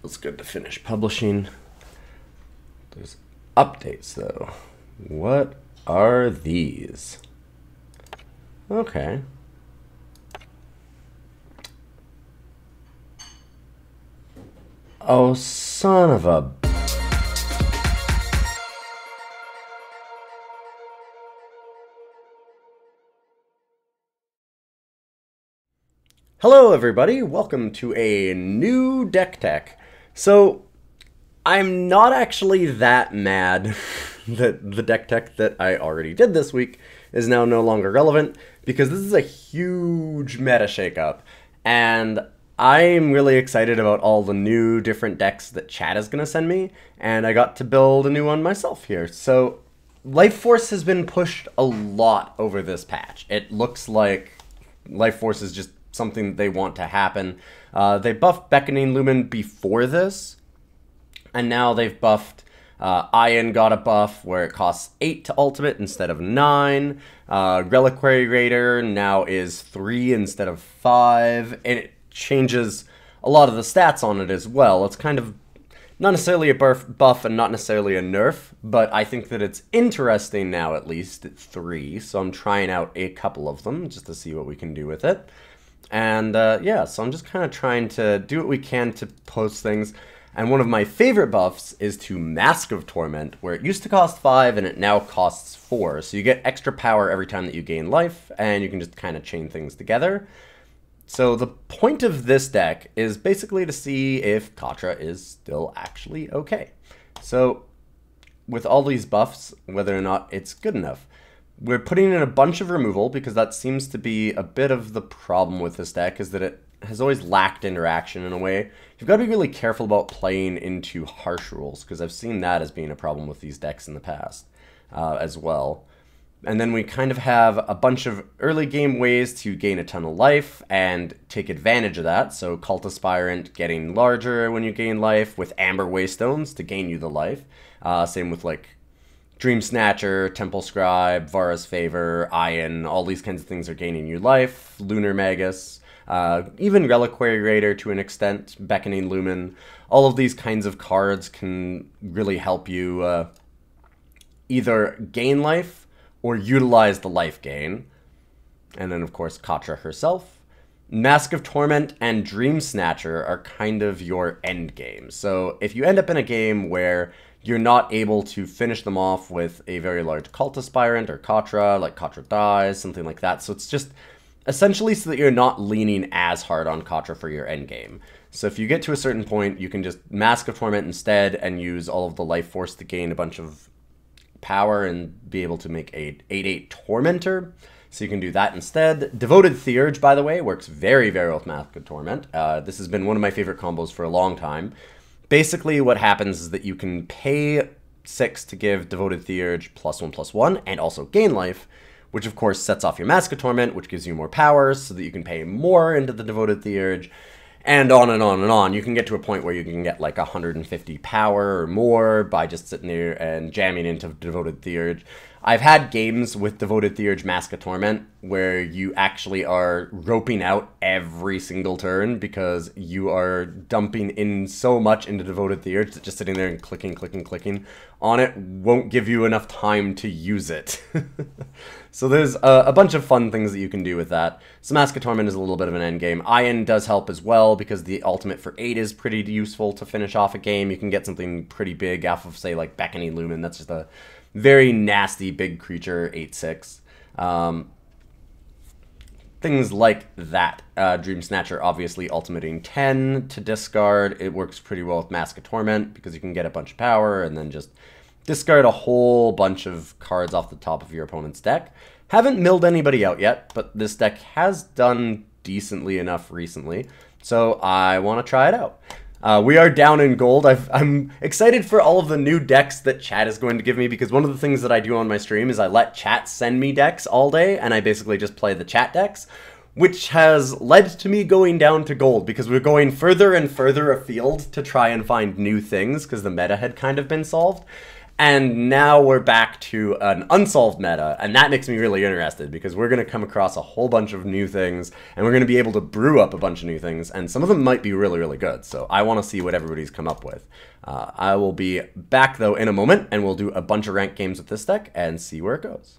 feels good to finish publishing. There's updates, though. What are these? Okay. Oh, son of a... Hello everybody, welcome to a new deck tech. So, I'm not actually that mad that the deck tech that I already did this week is now no longer relevant, because this is a huge meta shakeup, and I'm really excited about all the new different decks that chat is going to send me, and I got to build a new one myself here. So, Life Force has been pushed a lot over this patch. It looks like Life Force is just something that they want to happen. They buffed Beckoning Lumen before this, and now they've buffed Ayan got a buff where it costs 8 to ultimate instead of 9. Reliquary Raider now is 3 instead of 5, and it changes a lot of the stats on it as well. It's kind of not necessarily a buff and not necessarily a nerf, but I think that it's interesting now, at least at 3, so I'm trying out a couple of them just to see what we can do with it. And yeah, so I'm just kind of trying to do what we can to post things. And one of my favorite buffs is to Mask of Torment, where it used to cost 5 and it now costs 4. So you get extra power every time that you gain life, and you can just kind of chain things together. So the point of this deck is basically to see if Katra is still actually okay. So with all these buffs, whether or not it's good enough. We're putting in a bunch of removal because that seems to be a bit of the problem with this deck, is that it has always lacked interaction in a way. You've got to be really careful about playing into harsh rules, because I've seen that as being a problem with these decks in the past as well. And then we kind of have a bunch of early game ways to gain a ton of life and take advantage of that. So Cult Aspirant getting larger when you gain life with Amber Waystones to gain you the life. Same with like Dreamsnatcher, Temple Scribe, Vara's Favor, Ayan, all these kinds of things are gaining you life. Lunar Magus, even Reliquary Raider to an extent, Beckoning Lumen. All of these kinds of cards can really help you either gain life or utilize the life gain. And then, of course, Katra herself. Mask of Torment and Dreamsnatcher are kind of your end game. So if you end up in a game where you're not able to finish them off with a very large Cult Aspirant or Katra, like Katra dies, something like that. So it's just essentially so that you're not leaning as hard on Katra for your endgame. So if you get to a certain point, you can just Mask of Torment instead and use all of the Life Force to gain a bunch of power and be able to make a 8/8 Tormentor. So you can do that instead. Devoted Theurge, by the way, works very, very well with Mask of Torment. This has been one of my favorite combos for a long time. Basically, what happens is that you can pay 6 to give Devoted Theurge +1/+1 and also gain life, which of course sets off your Mask of Torment, which gives you more powers so that you can pay more into the Devoted Theurge, and on and on and on. You can get to a point where you can get like 150 power or more by just sitting there and jamming into Devoted Theurge. I've had games with Devoted Theurge Mask of Torment where you actually are roping out every single turn because you are dumping in so much into Devoted Theurge that just sitting there and clicking on it won't give you enough time to use it. So there's a bunch of fun things that you can do with that. So Mask of Torment is a little bit of an end game. Ayan does help as well because the ultimate for 8 is pretty useful to finish off a game. You can get something pretty big off of, say, like Beckoning Lumen. That's just a very nasty big creature, 8/6. Things like that. Dreamsnatcher obviously ultimating 10 to discard. It works pretty well with Mask of Torment because you can get a bunch of power and then just discard a whole bunch of cards off the top of your opponent's deck. Haven't milled anybody out yet, but this deck has done decently enough recently, so I want to try it out. We are down in gold. I'm excited for all of the new decks that chat is going to give me, because one of the things that I do on my stream is I let chat send me decks all day, and I basically just play the chat decks, which has led to me going down to gold, because we're going further and further afield to try and find new things, because the meta had kind of been solved. And now we're back to an unsolved meta, and that makes me really interested because we're going to come across a whole bunch of new things, and we're going to be able to brew up a bunch of new things, and some of them might be really, really good. So I want to see what everybody's come up with. I will be back, though, in a moment, and we'll do a bunch of ranked games with this deck and see where it goes.